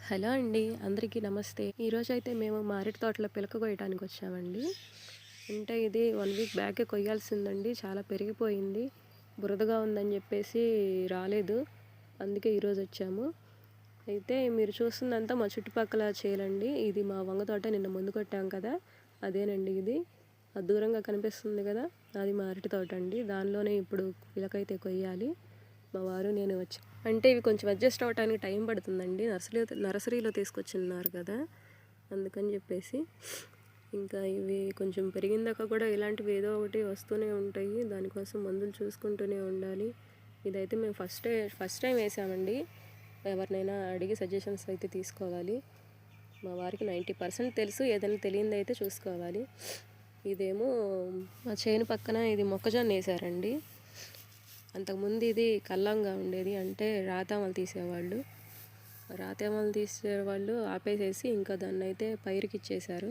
Hello అండి, అందరికీ నమస్తే. ఈరోజైతే మేము మా అరటి తోటలో పిలక కొయ్యడానికి వచ్చామండి. అంటే ఇది 1 వీక్ బ్యాకే కొయ్యాల్సిందండి. చాలా పెరిగిపోయింది. బురదగా ఉందని చెప్పేసి రాలేదు. అందుకే ఈరోజు వచ్చాము. అయితే మీరు చూస్తుందంతా మా చుట్టుపక్కల చేలండి. ఇది మా వంగ తోట. నిన్న ముందు కొట్టాం కదా, అదేనండి ఇది. దూరంగా కనిపిస్తుంది కదా, అది మా అరటి తోట అండి. దానిలోనే ఇప్పుడు పిలకైతే కొయ్యాలి. మా వారు నేను వచ్చి అంటే ఇవి కొంచెం అడ్జస్ట్ అవ్వడానికి టైం పడుతుందండి. నర్సరీలో తీసుకొచ్చిన్నారు కదా, అందుకని చెప్పేసి ఇంకా ఇవి కొంచెం పెరిగిందాక కూడా ఇలాంటివి ఏదో ఒకటి వస్తూనే ఉంటాయి. దానికోసం మందులు చూసుకుంటూనే ఉండాలి. ఇదైతే మేము ఫస్ట్ టైం వేసామండి. ఎవరినైనా అడిగి సజెషన్స్ అయితే తీసుకోవాలి. మా వారికి 90% తెలుసు, ఏదైనా తెలియనిది అయితే చూసుకోవాలి. ఇదేమో మా చేను పక్కన ఇది మొక్కజొన్న వేసారండి. అంతకుముందు ఇది కల్లంగా ఉండేది, అంటే రాతామలు తీసేవాళ్ళు ఆపేసేసి ఇంకా దాన్ని అయితే పైరుకి ఇచ్చేశారు.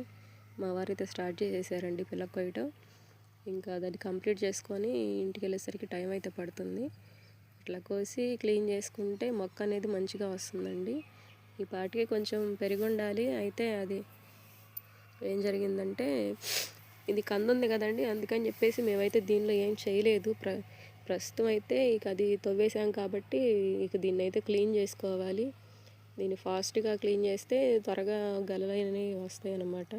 మా వారైతే స్టార్ట్ చేసేసారండి పిలక కొయ్యటం. ఇంకా దాన్ని కంప్లీట్ చేసుకొని ఇంటికి వెళ్ళేసరికి టైం అయితే పడుతుంది. ఇట్లా కోసి క్లీన్ చేసుకుంటే మొక్క అనేది మంచిగా వస్తుందండి. ఈ పాటికి కొంచెం పెరిగి ఉండాలి. అయితే అది ఏం జరిగిందంటే, ఇది కందుంది కదండి, అందుకని చెప్పేసి మేమైతే దీనిలో ఏం చేయలేదు. ప్రస్తుతం అయితే ఇక అది తవ్వేసాం కాబట్టి ఇక దీన్ని అయితే క్లీన్ చేసుకోవాలి. దీన్ని ఫాస్ట్గా క్లీన్ చేస్తే త్వరగా గలలైనవి వస్తాయి అన్నమాట.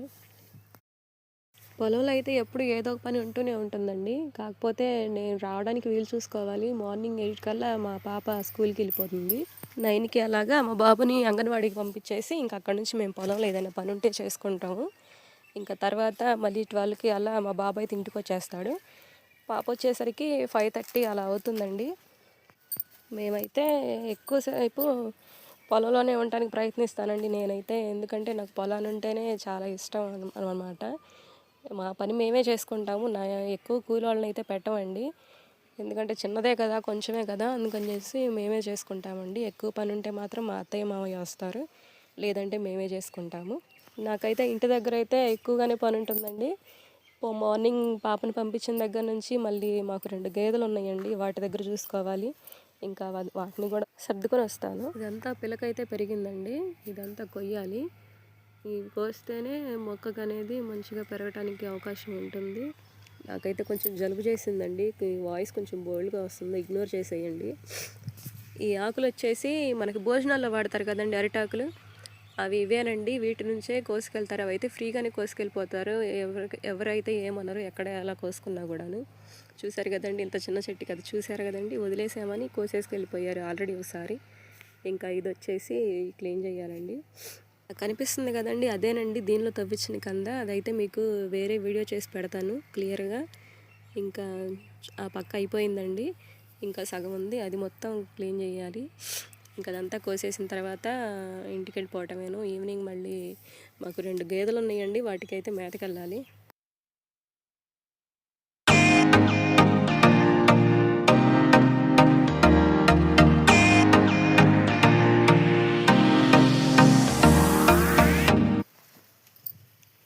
పొలంలో అయితే ఎప్పుడు ఏదో ఒక పని ఉంటూనే ఉంటుందండి. కాకపోతే నేను రావడానికి వీలు చూసుకోవాలి. మార్నింగ్ 8 కల్లా మా పాప స్కూల్కి వెళ్ళిపోతుంది. 9కి అలాగా మా బాబుని అంగన్వాడీకి పంపించేసి ఇంకా అక్కడి నుంచి మేము పొలంలో ఏదైనా పని ఉంటే చేసుకుంటాము. ఇంకా తర్వాత మళ్ళీ 12కి అలా మా బాబు అయితే ఇంటికి వచ్చేస్తాడు. పాప వచ్చేసరికి 5:30 అలా అవుతుందండి. మేమైతే ఎక్కువసేపు పొలంలోనే ఉండడానికి ప్రయత్నిస్తానండి నేనైతే. ఎందుకంటే నాకు పొలాలు ఉంటేనే చాలా ఇష్టం అన్నమాట. మా పని మేమే చేసుకుంటాము. ఎక్కువ కూలి వాళ్ళని అయితే పెట్టమండి. ఎందుకంటే చిన్నదే కదా, కొంచెమే కదా, అందుకని చేసి మేమే చేసుకుంటామండి. ఎక్కువ పని ఉంటే మాత్రం మా అత్తయ్య మామయ్య వస్తారు, లేదంటే మేమే చేసుకుంటాము. నాకైతే ఇంటి దగ్గర అయితే ఎక్కువగానే పని ఉంటుందండి. మార్నింగ్ పాపను పంపించిన దగ్గర నుంచి మళ్ళీ మాకు 2 గేదెలు ఉన్నాయండి, వాటి దగ్గర చూసుకోవాలి. ఇంకా వాటిని కూడా సర్దుకొని వస్తాను. ఇదంతా పిలకైతే పెరిగిందండి, ఇదంతా కొయ్యాలి. ఇవి కోస్తేనే మొక్కకు అనేది మంచిగా పెరగటానికి అవకాశం ఉంటుంది. నాకైతే కొంచెం జలుబు చేసిందండి, వాయిస్ కొంచెం బోల్డ్గా వస్తుంది, ఇగ్నోర్ చేసేయండి. ఈ ఆకులు వచ్చేసి మనకి భోజనాల్లో వాడతారు కదండి, అరిటాకులు, అవి ఇవేనండి. వీటి నుంచే కోసుకెళ్తారు. అవి అయితే ఫ్రీగానే కోసుకెళ్ళిపోతారు. ఎవరైతే ఏమన్నారు, ఎక్కడ ఎలా కోసుకున్నా కూడాను. చూశారు కదండి, ఇంత చిన్న చెట్టు కదా, చూశారు కదండి, వదిలేసామని కోసేసుకెళ్ళిపోయారు ఆల్రెడీ ఒకసారి. ఇంకా ఇది వచ్చేసి క్లీన్ చేయాలండి. కనిపిస్తుంది కదండి, అదేనండి దీనిలో తవ్వించిన కంద. అదైతే మీకు వేరే వీడియో చేసి పెడతాను క్లియర్గా. ఇంకా ఆ పక్క అయిపోయిందండి, ఇంకా సగం ఉంది, అది మొత్తం క్లీన్ చేయాలి. ఇంకా అదంతా కోసేసిన తర్వాత ఇంటికి వెళ్ళిపోవటమేను. ఈవినింగ్ మళ్ళీ మాకు 2 గేదెలు ఉన్నాయండి, వాటికైతే మేతకెళ్ళాలి.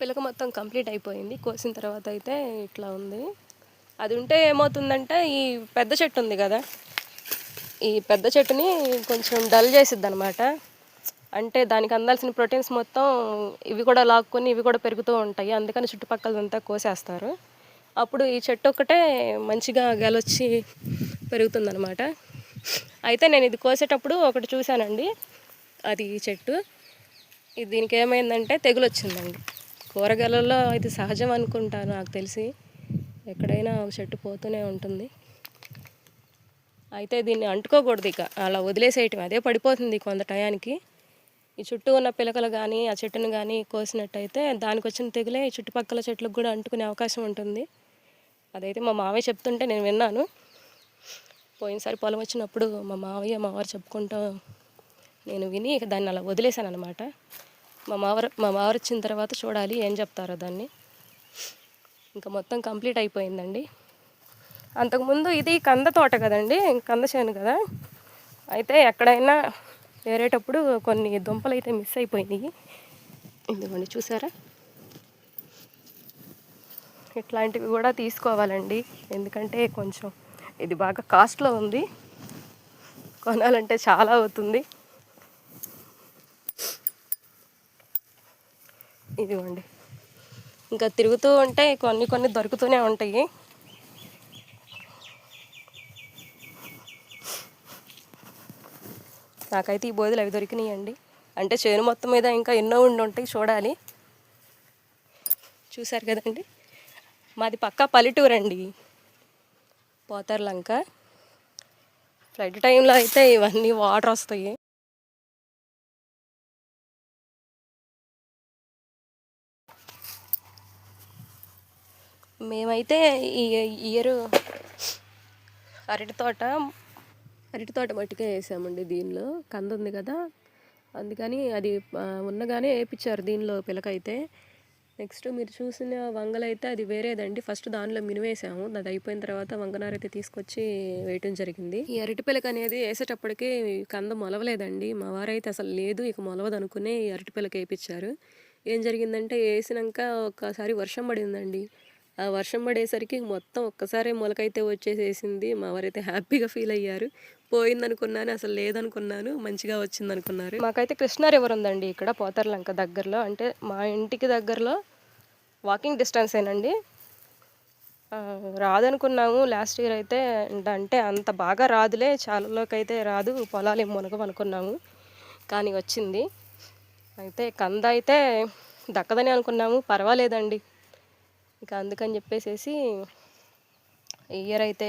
పిలక మొత్తం కంప్లీట్ అయిపోయింది. కోసిన తర్వాత అయితే ఇట్లా ఉంది. అది ఉంటే ఏమవుతుందంటే, ఈ పెద్ద చెట్టు ఉంది కదా, ఈ పెద్ద చెట్టుని కొంచెం డల్ చేసిద్ది అనమాట. అంటే దానికి అందాల్సిన ప్రోటీన్స్ మొత్తం ఇవి కూడా లాక్కొని ఇవి కూడా పెరుగుతూ ఉంటాయి. అందుకని చుట్టుపక్కలంతా కోసేస్తారు. అప్పుడు ఈ చెట్టు ఒక్కటే మంచిగా గెలొచ్చి పెరుగుతుందనమాట. అయితే నేను ఇది కోసేటప్పుడు ఒకటి చూశానండి, అది ఈ చెట్టు. ఇది దీనికి ఏమైందంటే తెగులు వచ్చిందండి. కూరగాయలలో ఇది సహజం అనుకుంటాను నాకు తెలిసి, ఎక్కడైనా ఒక చెట్టు పోతూనే ఉంటుంది. అయితే దీన్ని అంటుకోకూడదు, ఇక అలా వదిలేసేయటం, అదే పడిపోతుంది కొంత టయానికి. ఈ చుట్టూ ఉన్న పిలకలు కానీ ఆ చెట్టును కానీ కోసినట్టయితే దానికి వచ్చిన తెగులే ఈ చుట్టుపక్కల చెట్లకు కూడా అంటుకునే అవకాశం ఉంటుంది. అదైతే మా మావయ్య చెప్తుంటే నేను విన్నాను. పోయినసారి పొలం వచ్చినప్పుడు మా మావయ్య మా వారు చెప్పుకుంటూ నేను విని ఇక దాన్ని అలా వదిలేశాను అనమాట. మా మావారు వచ్చిన తర్వాత చూడాలి ఏం చెప్తారో దాన్ని. ఇంకా మొత్తం కంప్లీట్ అయిపోయిందండి. అంతకుముందు ఇది కంద తోట కదండి, కంద చేను కదా. అయితే ఎక్కడైనా వేరేటప్పుడు కొన్ని దుంపలు అయితే మిస్ అయిపోయినాయి. ఇదిగోండి చూసారా, ఇట్లాంటివి కూడా తీసుకోవాలండి. ఎందుకంటే కొంచెం ఇది బాగా కాస్ట్లో ఉంది, కొనాలంటే చాలా అవుతుంది. ఇదిగోండి. ఇంకా తిరుగుతూ ఉంటే కొన్ని కొన్ని దొరుకుతూనే ఉంటాయి. నాకైతే ఈ బోధలు అవి దొరికినాయండి. అంటే చేను మొత్తం మీద ఇంకా ఎన్నో ఉండి ఉంటాయి, చూడాలి. చూశారు కదండి, మాది పక్కా పల్లెటూరు అండి, పోతార్లంక. ఫ్లడ్ టైంలో అయితే ఇవన్నీ వాటర్ వస్తాయి. మేమైతే ఈ ఇయర్ అరటి తోట మట్టుకే వేసామండి. దీనిలో కంద ఉంది కదా, అందుకని అది ఉన్నగానే వేయించారు దీనిలో పిలకైతే. నెక్స్ట్ మీరు చూసిన వంగలైతే అది వేరేదండి. ఫస్ట్ దానిలో మినివేసాము, అది అయిపోయిన తర్వాత వంగనారైతే తీసుకొచ్చి వేయటం జరిగింది. ఈ అరటి పిలక అనేది వేసేటప్పటికి కంద మొలవలేదండి. మా వారైతే అసలు లేదు ఇక మొలవదు అనుకునే ఈ అరటి పిలక వేయించారు. ఏం జరిగిందంటే వేసినాక ఒకసారి వర్షం పడిందండి. ఆ వర్షం పడేసరికి మొత్తం ఒక్కసారి మొలకైతే వచ్చేసేసింది. మా వారైతే హ్యాపీగా ఫీల్ అయ్యారు. పోయిందనుకున్నాను, అసలు లేదనుకున్నాను, మంచిగా వచ్చింది అనుకున్నారు. మాకైతే కృష్ణా రివర్ ఉందండి ఇక్కడ పోతార్లంక దగ్గరలో. అంటే మా ఇంటికి దగ్గరలో వాకింగ్ డిస్టెన్సేనండి. రాదనుకున్నాము లాస్ట్ ఇయర్ అయితే. అంటే అంత బాగా రాదులే, చాలాలోకి అయితే రాదు, పొలాలు ఏం మునగవు అనుకున్నాము, కానీ వచ్చింది. అయితే కంద అయితే దక్కదని అనుకున్నాము, పర్వాలేదండి. ఇక అందుకని చెప్పేసేసి ఈ ఇయర్ అయితే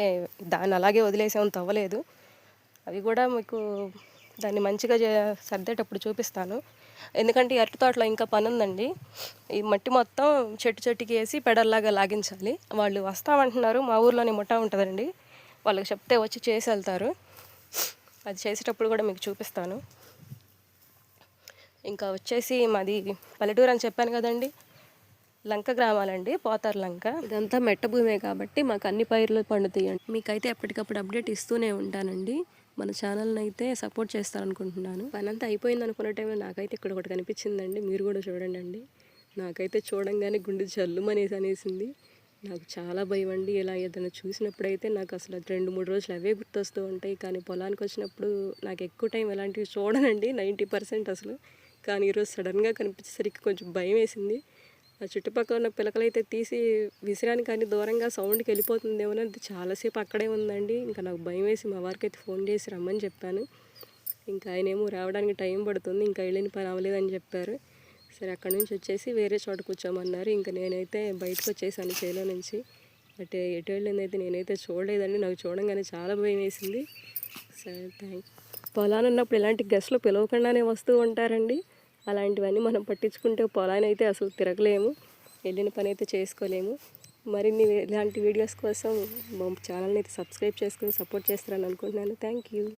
దాన్ని అలాగే వదిలేసాము, తవ్వలేదు. అవి కూడా మీకు దాన్ని మంచిగా సర్దేటప్పుడు చూపిస్తాను. ఎందుకంటే ఈ అరటి తోటలో ఇంకా పని ఉందండి. ఈ మట్టి మొత్తం చెట్టుకి వేసి పెడల్లాగా లాగించాలి. వాళ్ళు వస్తామంటున్నారు, మా ఊర్లోనే ముఠా ఉంటుందండి, వాళ్ళకి చెప్తే వచ్చి చేసి వెళ్తారు. అది చేసేటప్పుడు కూడా మీకు చూపిస్తాను. ఇంకా వచ్చేసి మాది పల్లెటూరు అని చెప్పాను కదండి, లంక గ్రామాలండి, పోతార్లంక. ఇదంతా మెట్ట భూమే కాబట్టి మాకు అన్ని పైర్లు పండుతాయండి. మీకైతే ఎప్పటికప్పుడు అప్డేట్ ఇస్తూనే ఉంటానండి. మన ఛానల్ని అయితే సపోర్ట్ చేస్తారనుకుంటున్నాను. పని అంతా అయిపోయింది అనుకున్న టైంలో నాకైతే ఇక్కడ ఒకటి కనిపించిందండి, మీరు కూడా చూడండి అండి. నాకైతే చూడంగానే గుండె అనేసింది. నాకు చాలా భయం అండి. ఇలా ఏదైనా చూసినప్పుడైతే నాకు అసలు 2-3 రోజులు అవే గుర్తొస్తూ ఉంటాయి. కానీ పొలానికి వచ్చినప్పుడు నాకు ఎక్కువ టైం ఎలాంటివి చూడనండి, 90% అసలు. కానీ ఈరోజు సడన్గా కనిపించేసరికి కొంచెం భయం వేసింది. ఆ చుట్టుపక్కల ఉన్న పిలకలైతే తీసి విసిరాని, కానీ దూరంగా సౌండ్కి వెళ్ళిపోతుందేమో అది చాలాసేపు అక్కడే ఉందండి. ఇంకా నాకు భయం వేసి మా వారికి అయితే ఫోన్ చేసి రమ్మని చెప్పాను. ఇంకా ఆయనేమో రావడానికి టైం పడుతుంది, ఇంకా వెళ్ళిన పని అవ్వలేదని చెప్పారు. సరే అక్కడి నుంచి వచ్చేసి వేరే చోట కూర్చోమన్నారు. ఇంకా నేనైతే బయటకు వచ్చేసాను చేలో నుంచి. అంటే ఎటు వెళ్ళింది అయితే నేనైతే చూడలేదండి, నాకు చూడంగానే చాలా భయం వేసింది. సరే పొలాన్ని ఉన్నప్పుడు ఇలాంటి గెస్ట్లు పిలవకుండానే వస్తూ ఉంటారండి. అలాంటివన్నీ మనం పట్టించుకుంటే పొలాన్ని అయితే అసలు తిరగలేము, వెళ్ళిన పని అయితే చేసుకోలేము. మరిన్ని ఇలాంటి వీడియోస్ కోసం మా ఛానల్ని అయితే సబ్స్క్రైబ్ చేసుకుని సపోర్ట్ చేస్తారని అనుకుంటున్నాను. Thank you.